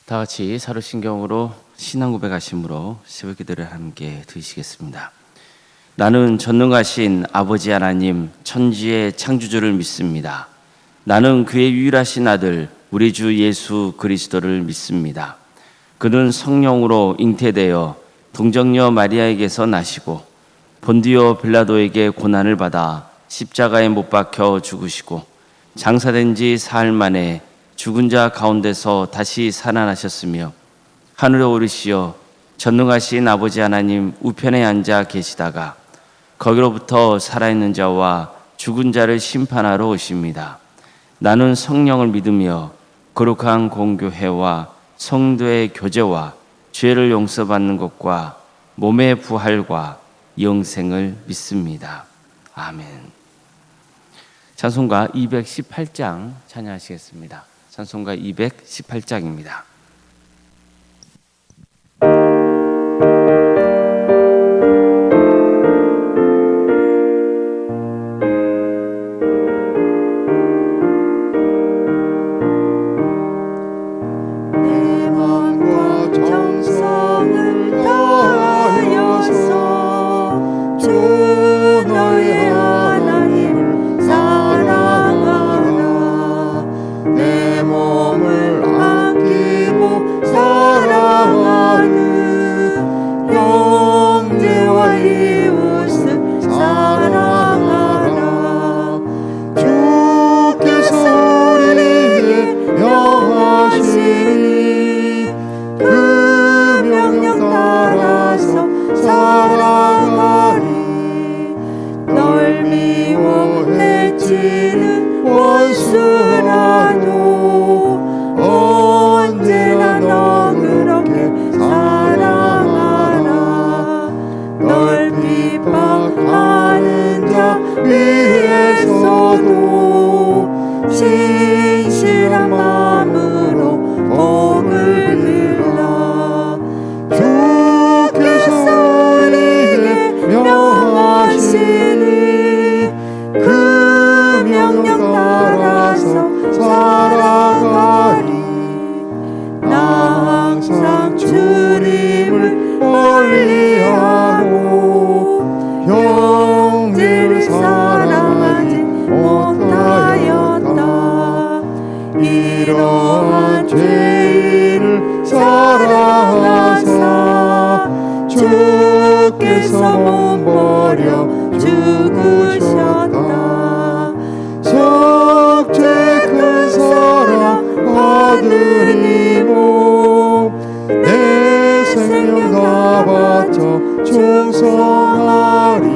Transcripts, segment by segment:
다 같이 사도신경으로 신앙 고백하심으로 새벽 기도를 함께 드리시겠습니다. 나는 전능하신 아버지 하나님 천지의 창조주를 믿습니다. 나는 그의 유일하신 아들 우리 주 예수 그리스도를 믿습니다. 그는 성령으로 잉태되어 동정녀 마리아에게서 나시고 본디오 빌라도에게 고난을 받아 십자가에 못 박혀 죽으시고 장사된 지 사흘 만에 죽은 자 가운데서 다시 살아나셨으며 하늘에 오르시어 전능하신 아버지 하나님 우편에 앉아 계시다가 거기로부터 살아있는 자와 죽은 자를 심판하러 오십니다. 나는 성령을 믿으며 거룩한 공교회와 성도의 교제와 죄를 용서받는 것과 몸의 부활과 영생을 믿습니다. 아멘. 찬송가 218장 찬양하시겠습니다. 찬송가 218장입니다. 진실한 마음으로 복을 빌라. 주께서 우리에게 명하시니 그 명령 따라서 살아가리. 나 항상 주님을 멀리하고 형제를 사랑하지 못하였다. 이러한 죄인을 사랑하사 주께서 몸버려 죽으셨다. 속죄 큰 사랑 받으니 내 생명 다 바쳐 충성하리.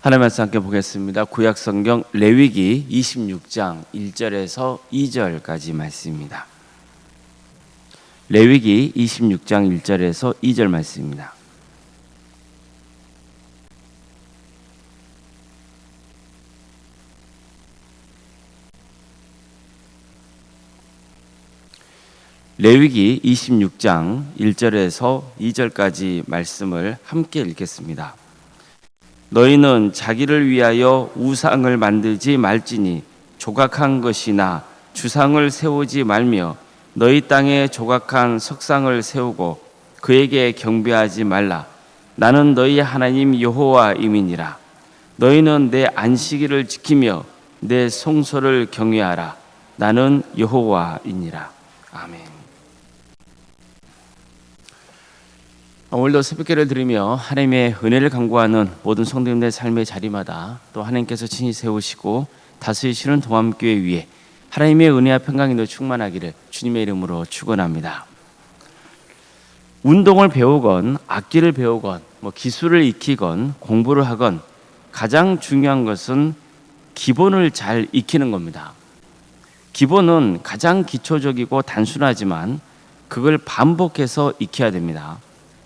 하나님 말씀 함께 보겠습니다. 구약성경 레위기 26장 1절에서 2절까지 말씀입니다. 레위기 26장 1절에서 2절 말씀입니다. 레위기 26장 1절에서 2절까지 말씀을 함께 읽겠습니다. 너희는 자기를 위하여 우상을 만들지 말지니 조각한 것이나 주상을 세우지 말며 너희 땅에 조각한 석상을 세우고 그에게 경배하지 말라. 나는 너희 하나님 여호와임이니라. 너희는 내 안식일을 지키며 내 성소를 경외하라. 나는 여호와이니라. 아멘. 오늘도 새벽기를 드리며 하나님의 은혜를 간구하는 모든 성도님들의 삶의 자리마다 또 하나님께서 친히 세우시고 다스리시는 동암교회 위에 하나님의 은혜와 평강이 충만하기를 주님의 이름으로 축원합니다. 운동을 배우건 악기를 배우건 기술을 익히건 공부를 하건 가장 중요한 것은 기본을 잘 익히는 겁니다. 기본은 가장 기초적이고 단순하지만 그걸 반복해서 익혀야 됩니다.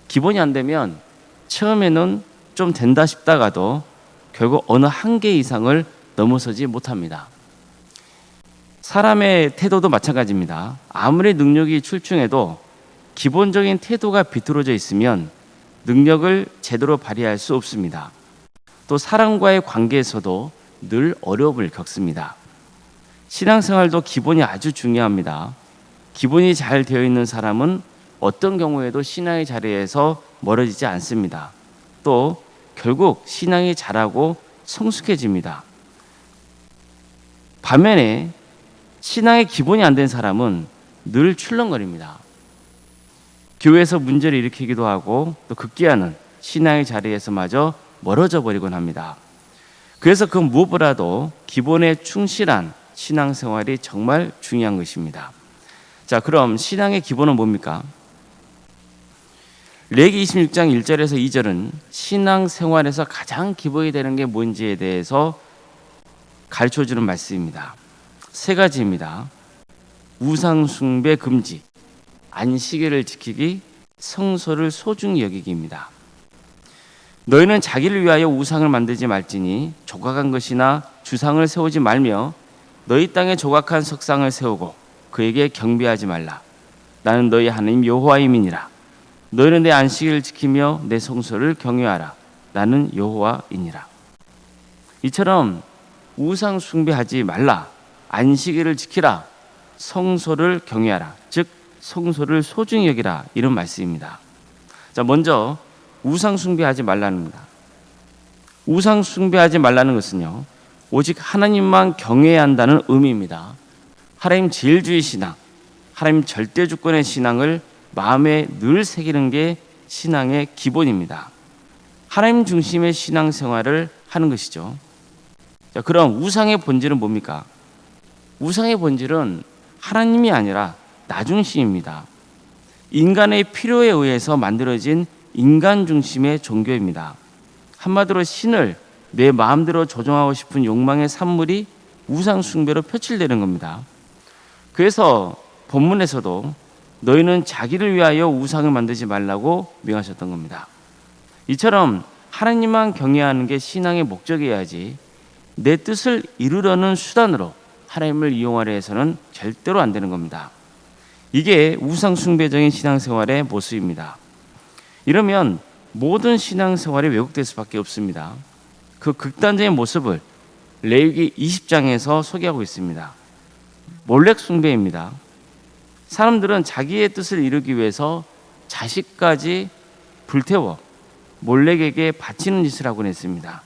기본이 안 되면 처음에는 좀 된다 싶다가도 결국 어느 한계 이상을 넘어서지 못합니다. 사람의 태도도 마찬가지입니다. 아무리 능력이 출중해도 기본적인 태도가 비뚤어져 있으면 능력을 제대로 발휘할 수 없습니다. 또 사람과의 관계에서도 늘 어려움을 겪습니다. 신앙생활도 기본이 아주 중요합니다. 기본이 잘 되어 있는 사람은 어떤 경우에도 신앙의 자리에서 멀어지지 않습니다. 또 결국 신앙이 자라고 성숙해집니다. 반면에 신앙의 기본이 안 된 사람은 늘 출렁거립니다. 교회에서 문제를 일으키기도 하고 또 급기야는 신앙의 자리에서마저 멀어져 버리곤 합니다. 그래서 그 무엇보다도 기본에 충실한 신앙생활이 정말 중요한 것입니다. 자, 그럼 신앙의 기본은 뭡니까? 레위기 26장 1절에서 2절은 신앙생활에서 가장 기본이 되는 게 뭔지에 대해서 가르쳐주는 말씀입니다. 세 가지입니다. 우상 숭배 금지, 안식일을 지키기, 성소를 소중히 여기기입니다. 너희는 자기를 위하여 우상을 만들지 말지니 조각한 것이나 주상을 세우지 말며 너희 땅에 조각한 석상을 세우고 그에게 경배하지 말라. 나는 너희 하나님 여호와임이니라. 너희는 내 안식일을 지키며 내 성소를 경외하라. 나는 여호와이니라. 이처럼 우상 숭배하지 말라, 안식일을 지키라, 성소를 경외하라, 즉 성소를 소중히 여기라, 이런 말씀입니다. 자, 먼저 우상 숭배하지 말라는 겁니다. 우상 숭배하지 말라는 것은요, 오직 하나님만 경외해야 한다는 의미입니다. 하나님 제일주의 신앙, 하나님 절대 주권의 신앙을 마음에 늘 새기는 게 신앙의 기본입니다. 하나님 중심의 신앙생활을 하는 것이죠. 자, 그럼 우상의 본질은 뭡니까? 우상의 본질은 하나님이 아니라 나 중심입니다. 인간의 필요에 의해서 만들어진 인간 중심의 종교입니다. 한마디로 신을 내 마음대로 조종하고 싶은 욕망의 산물이 우상 숭배로 표출되는 겁니다. 그래서 본문에서도 너희는 자기를 위하여 우상을 만들지 말라고 명하셨던 겁니다. 이처럼 하나님만 경외하는 게 신앙의 목적이어야지 내 뜻을 이루려는 수단으로 하나님을 이용하려 해서는 절대로 안 되는 겁니다. 이게 우상 숭배적인 신앙생활의 모습입니다. 이러면 모든 신앙생활이 왜곡될 수밖에 없습니다. 그 극단적인 모습을 레위기 20장에서 소개하고 있습니다. 몰렉 숭배입니다. 사람들은 자기의 뜻을 이루기 위해서 자식까지 불태워 몰렉에게 바치는 짓을 하곤 했습니다.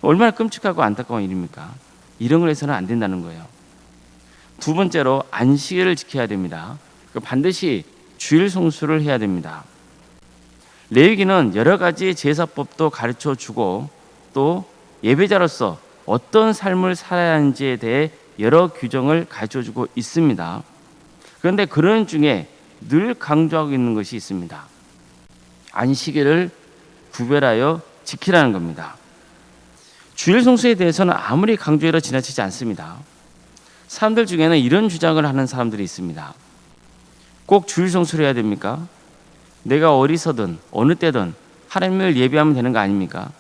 얼마나 끔찍하고 안타까운 일입니까? 이런 걸 해서는 안 된다는 거예요. 두 번째로 안식일을 지켜야 됩니다. 반드시 주일 성수를 해야 됩니다. 레위기는 여러 가지 제사법도 가르쳐 주고 또 예배자로서 어떤 삶을 살아야 하는지에 대해 여러 규정을 가르쳐 주고 있습니다. 그런데 그런 중에 늘 강조하고 있는 것이 있습니다. 안식일을 구별하여 지키라는 겁니다. 주일 성수에 대해서는 아무리 강조해도 지나치지 않습니다. 사람들 중에는 이런 주장을 하는 사람들이 있습니다. 꼭 주일 성수를 해야 됩니까? 내가 어디서든 어느 때든 하나님을 예배하면 되는 거 아닙니까?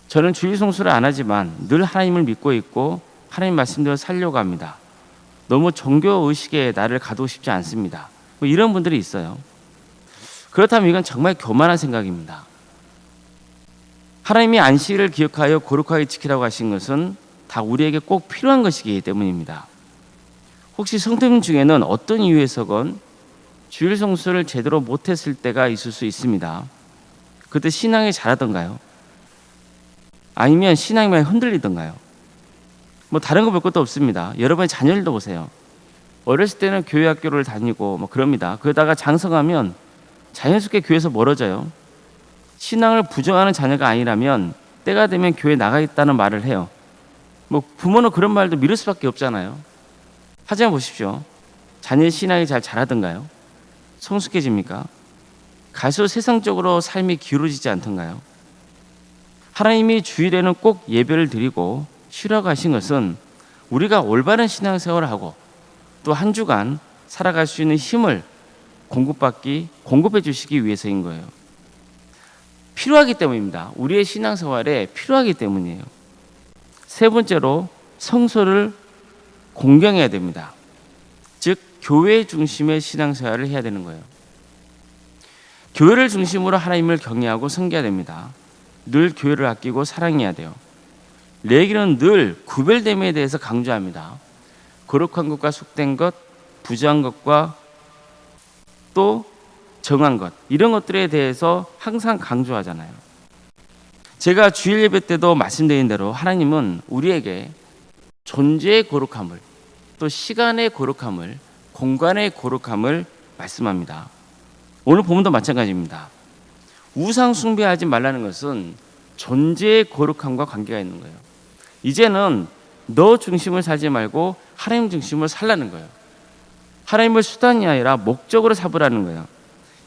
저는 주일 성수를 안 하지만 늘 하나님을 믿고 있고 하나님 말씀대로 살려고 합니다. 너무 종교의식에 나를 가두고 싶지 않습니다. 이런 분들이 있어요. 그렇다면 이건 정말 교만한 생각입니다. 하나님이 안식일을 기억하여 거룩하게 지키라고 하신 것은 다 우리에게 꼭 필요한 것이기 때문입니다. 혹시 성도님 중에는 어떤 이유에서건 주일 성수를 제대로 못했을 때가 있을 수 있습니다. 그때 신앙이 자라던가요? 아니면 신앙이 많이 흔들리던가요? 다른 거 볼 것도 없습니다. 여러분의 자녀들도 보세요. 어렸을 때는 교회 학교를 다니고 그럽니다. 그러다가 장성하면 자연스럽게 교회에서 멀어져요. 신앙을 부정하는 자녀가 아니라면 때가 되면 교회 나가 있다는 말을 해요. 부모는 그런 말도 미룰 수밖에 없잖아요. 하지만 보십시오. 자녀의 신앙이 잘 자라던가요? 성숙해집니까? 갈수록 세상적으로 삶이 기울어지지 않던가요? 하나님이 주일에는 꼭 예배를 드리고 쉬라고 하신 것은 우리가 올바른 신앙생활을 하고 또 한 주간 살아갈 수 있는 힘을 공급해 주시기 위해서인 거예요. 필요하기 때문입니다. 우리의 신앙생활에 필요하기 때문이에요. 세 번째로 성소를 공경해야 됩니다. 즉 교회 중심의 신앙생활을 해야 되는 거예요. 교회를 중심으로 하나님을 경외하고 섬겨야 됩니다. 늘 교회를 아끼고 사랑해야 돼요. 레위기는 늘 구별됨에 대해서 강조합니다. 거룩한 것과 속된 것, 부정한 것과 또 정한 것, 이런 것들에 대해서 항상 강조하잖아요. 제가 주일 예배 때도 말씀드린 대로 하나님은 우리에게 존재의 거룩함을, 또 시간의 거룩함을, 공간의 거룩함을 말씀합니다. 오늘 본문도 마찬가지입니다. 우상 숭배하지 말라는 것은 존재의 거룩함과 관계가 있는 거예요. 이제는 너 중심을 살지 말고 하나님 중심을 살라는 거예요. 하나님을 수단이 아니라 목적으로 삼으라는 거예요.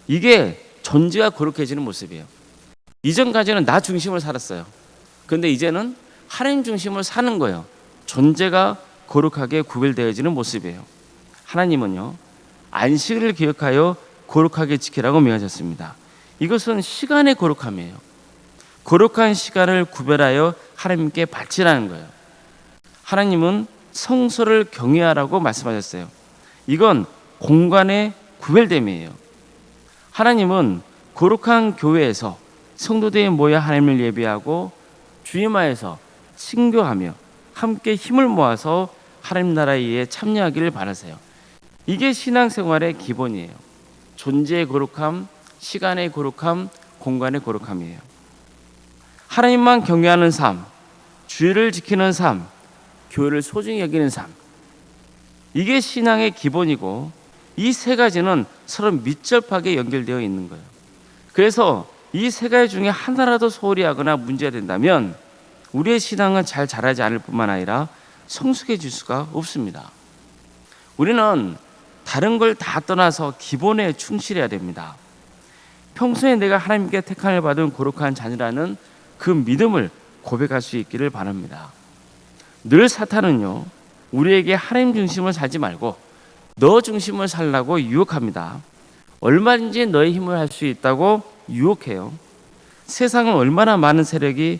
이게 존재가 거룩해지는 모습이에요. 이전까지는 나 중심을 살았어요. 그런데 이제는 하나님 중심을 사는 거예요. 존재가 거룩하게 구별되어지는 모습이에요. 하나님은요, 안식일을 기억하여 거룩하게 지키라고 명하셨습니다. 이것은 시간의 거룩함이에요. 거룩한 시간을 구별하여 하나님께 바치라는 거예요. 하나님은 성소를 경외하라고 말씀하셨어요. 이건 공간의 구별됨이에요. 하나님은 거룩한 교회에서 성도들이 모여 하나님을 예배하고 주님하에서 친교하며 함께 힘을 모아서 하나님 나라에 의해 참여하기를 바라세요. 이게 신앙생활의 기본이에요. 존재의 거룩함, 시간의 거룩함, 공간의 거룩함이에요. 하나님만 경외하는 삶, 주의를 지키는 삶, 교회를 소중히 여기는 삶, 이게 신앙의 기본이고 이 세 가지는 서로 밀접하게 연결되어 있는 거예요. 그래서 이 세 가지 중에 하나라도 소홀히 하거나 문제가 된다면 우리의 신앙은 잘 자라지 않을 뿐만 아니라 성숙해질 수가 없습니다. 우리는 다른 걸 다 떠나서 기본에 충실해야 됩니다. 평소에 내가 하나님께 택함을 받은 거룩한 자녀라는 그 믿음을 고백할 수 있기를 바랍니다. 늘 사탄은요, 우리에게 하나님 중심을 살지 말고 너 중심을 살라고 유혹합니다. 얼마든지 너의 힘을 할 수 있다고 유혹해요. 세상은 얼마나 많은 세력이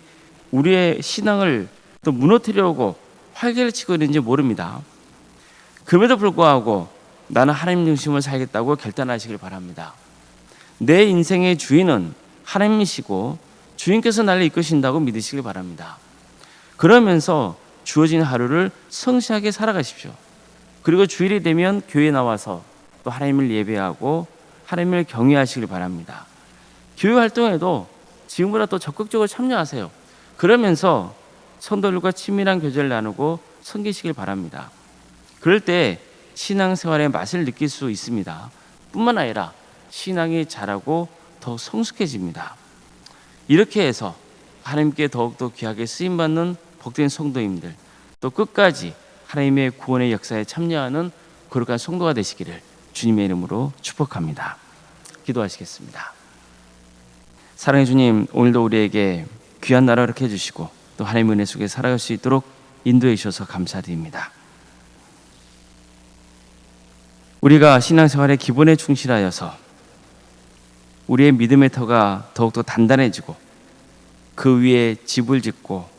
우리의 신앙을 또 무너뜨리려고 활개를 치고 있는지 모릅니다. 그럼에도 불구하고 나는 하나님 중심을 살겠다고 결단하시길 바랍니다. 내 인생의 주인은 하나님이시고 주인께서 나를 이끄신다고 믿으시길 바랍니다. 그러면서 주어진 하루를 성실하게 살아가십시오. 그리고 주일이 되면 교회에 나와서 또 하나님을 예배하고 하나님을 경외하시길 바랍니다. 교회 활동에도 지금보다 더 적극적으로 참여하세요. 그러면서 성도들과 친밀한 교제를 나누고 섬기시길 바랍니다. 그럴 때 신앙생활의 맛을 느낄 수 있습니다. 뿐만 아니라 신앙이 자라고 더 성숙해집니다. 이렇게 해서 하나님께 더욱더 귀하게 쓰임받는 복된 성도님들, 또 끝까지 하나님의 구원의 역사에 참여하는 거룩한 성도가 되시기를 주님의 이름으로 축복합니다. 기도하시겠습니다. 사랑의 주님, 오늘도 우리에게 귀한 나라 이렇게 해주시고 또 하나님의 은혜 속에 살아갈 수 있도록 인도해 주셔서 감사드립니다. 우리가 신앙생활의 기본에 충실하여서 우리의 믿음의 터가 더욱더 단단해지고 그 위에 집을 짓고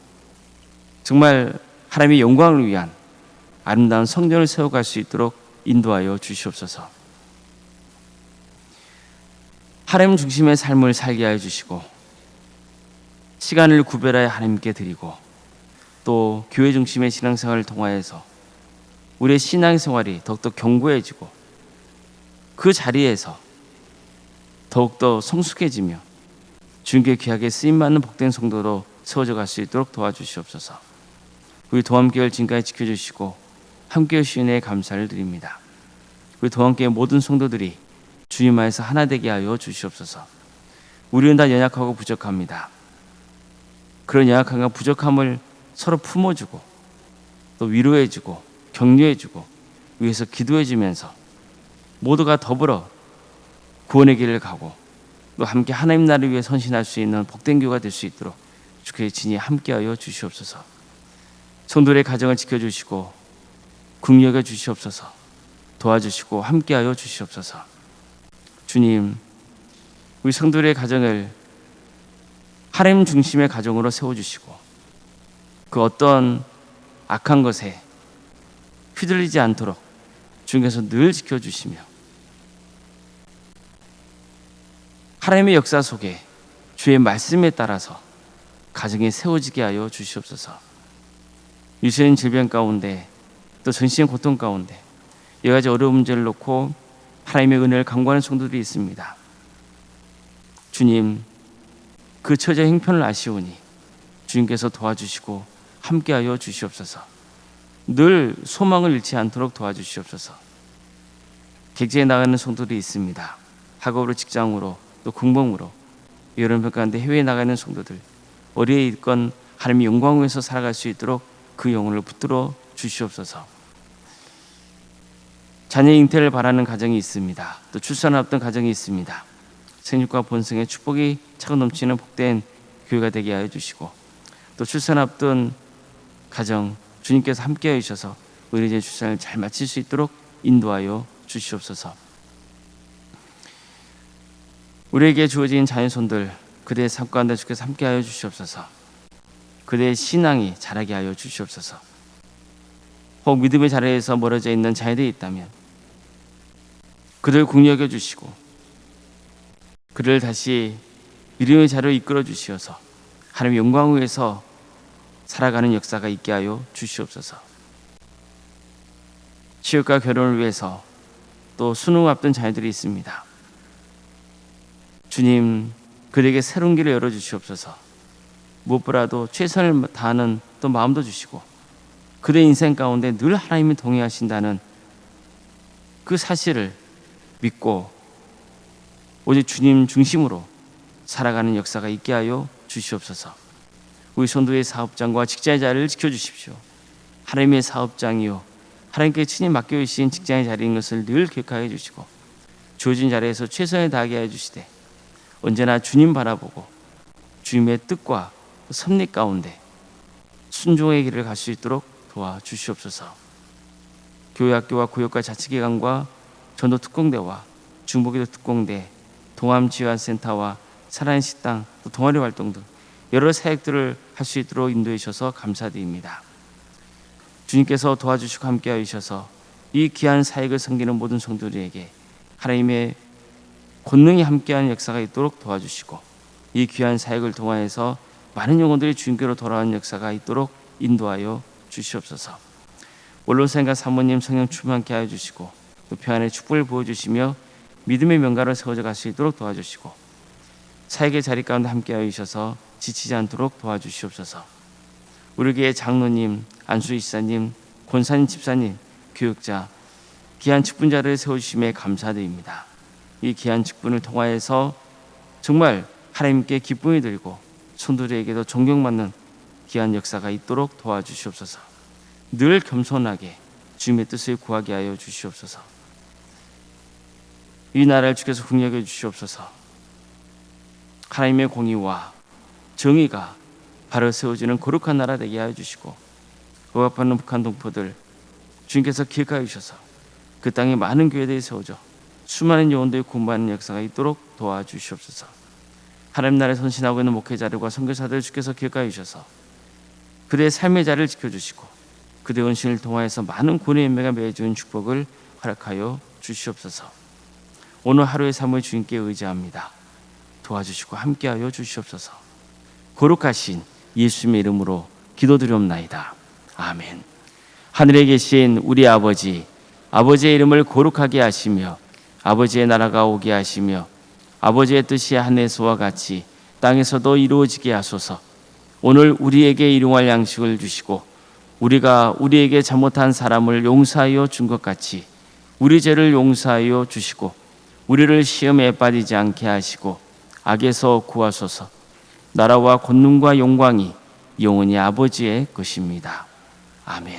정말 하나님의 영광을 위한 아름다운 성전을 세워갈 수 있도록 인도하여 주시옵소서. 하나님 중심의 삶을 살게 하여 주시고 시간을 구별하여 하나님께 드리고 또 교회 중심의 신앙생활을 통하여서 우리의 신앙생활이 더욱더 견고해지고 그 자리에서 더욱더 성숙해지며 주님께 귀하게 쓰임받는 복된 성도로 세워져 갈 수 있도록 도와주시옵소서. 우리 도함교회를 지금까지 지켜주시고 함께해 주신 은혜에 감사를 드립니다. 우리 도함교회 모든 성도들이 주님 안에서 하나 되게 하여 주시옵소서. 우리는 다 연약하고 부족합니다. 그런 연약함과 부족함을 서로 품어주고 또 위로해주고 격려해주고 위해서 기도해주면서 모두가 더불어 구원의 길을 가고 또 함께 하나님 나라를 위해 선신할 수 있는 복된 교회가 될 수 있도록 주께서 진히 함께하여 주시옵소서. 성도들의 가정을 지켜주시고 긍휼하여 주시옵소서. 도와주시고 함께하여 주시옵소서. 주님, 우리 성도들의 가정을 하나님 중심의 가정으로 세워주시고 그 어떤 악한 것에 휘둘리지 않도록 주님께서 늘 지켜주시며 하나님의 역사 속에 주의 말씀에 따라서 가정이 세워지게 하여 주시옵소서. 유수인 질병 가운데 또 전신 고통 가운데 여러 가지 어려운 문제를 놓고 하나님의 은혜를 간구하는 성도들이 있습니다. 주님, 그 처지의 형편을 아시오니 주님께서 도와주시고 함께하여 주시옵소서. 늘 소망을 잃지 않도록 도와주시옵소서. 객지에 나가는 성도들이 있습니다. 학업으로, 직장으로, 또 공범으로, 여름 가운데 해외에 나가는 성도들, 어디에 있건 하나님의 영광 위에서 살아갈 수 있도록 그 영혼을 붙들어 주시옵소서. 자녀 잉태를 바라는 가정이 있습니다. 또 출산을 앞둔 가정이 있습니다. 생육과 번성의 축복이 차고 넘치는 복된 교회가 되게 하여 주시고, 또 출산 앞둔 가정 주님께서 함께해 주셔서 의뢰제 출산을 잘 마칠 수 있도록 인도하여 주시옵소서. 우리에게 주어진 자녀손들 그대의 삶 가운데 주께서 함께하여 주시옵소서. 그대의 신앙이 자라게 하여 주시옵소서. 혹 믿음의 자리에서 멀어져 있는 자녀들이 있다면 그들 궁여겨 주시고 그를 다시 믿음의 자리로 이끌어 주시어서 하나님의 영광 위에서 살아가는 역사가 있게 하여 주시옵소서. 취업과 결혼을 위해서 또 수능 앞둔 자녀들이 있습니다. 주님, 그들에게 새로운 길을 열어주시옵소서. 무엇보다도 최선을 다하는 또 마음도 주시고 그들의 인생 가운데 늘 하나님이 동행하신다는 그 사실을 믿고 오직 주님 중심으로 살아가는 역사가 있게 하여 주시옵소서. 우리 성도의 사업장과 직장의 자리를 지켜주십시오. 하나님의 사업장이요 하나님께 친히 맡겨주신 직장의 자리인 것을 늘 기억하게 해주시고 주어진 자리에서 최선을 다하게 해주시되 언제나 주님 바라보고 주님의 뜻과 섭리 가운데 순종의 길을 갈 수 있도록 도와주시옵소서. 교회학교와 구역과 자치기관과 전도특공대와 중보기도 특공대, 동암지원센터와 살아있는 식당, 또 동아리 활동 등 여러 사역들을 할 수 있도록 인도해 주셔서 감사드립니다. 주님께서 도와주시고 함께하여 주셔서 이 귀한 사역을 섬기는 모든 성도들에게 하나님의 권능이 함께하는 역사가 있도록 도와주시고 이 귀한 사역을 통하여서 많은 영혼들이 주님께로 돌아오는 역사가 있도록 인도하여 주시옵소서. 원로사님과 사모님 성령 충만케 하여 주시고 또 평안의 축복을 보여주시며 믿음의 명가를 세워져 갈 수 있도록 도와주시고 사역의 자리 가운데 함께하여 주셔서 지치지 않도록 도와주시옵소서. 우리 교회 장로님, 안수 이사님, 권사님, 집사님, 교육자, 귀한 직분자를 세워주심에 감사드립니다. 이 귀한 직분을 통하여서 정말 하나님께 기쁨이 들고 성도들에게도 존경받는 귀한 역사가 있도록 도와주시옵소서. 늘 겸손하게 주님의 뜻을 구하게 하여 주시옵소서. 이 나라를 주께서 긍휼하게 주시옵소서. 하나님의 공의와 정의가 바로 세워지는 거룩한 나라 되게 하여 주시고 억압받는 북한 동포들 주님께서 기억하여 주셔서 그 땅에 많은 교회들이 세워져 수많은 영혼들이 공부하는 역사가 있도록 도와주시옵소서. 하나님 나라에 선신하고 있는 목회자들과 선교사들을 주께서 기억하여 주셔서 그들의 삶의 자리를 지켜주시고 그들의 헌신을 통하여서 많은 구원의 열매가 맺어주는 축복을 허락하여 주시옵소서. 오늘 하루의 삶을 주님께 의지합니다. 도와주시고 함께하여 주시옵소서. 거룩하신 예수님의 이름으로 기도드리옵나이다. 아멘. 하늘에 계신 우리 아버지, 아버지의 이름을 거룩하게 하시며 아버지의 나라가 오게 하시며 아버지의 뜻이 하늘에서와 같이 땅에서도 이루어지게 하소서. 오늘 우리에게 일용할 양식을 주시고 우리가 우리에게 잘못한 사람을 용서하여 준 것 같이 우리 죄를 용서하여 주시고 우리를 시험에 빠지지 않게 하시고 악에서 구하소서. 나라와 권능과 영광이 영원히 아버지의 것입니다. 아멘.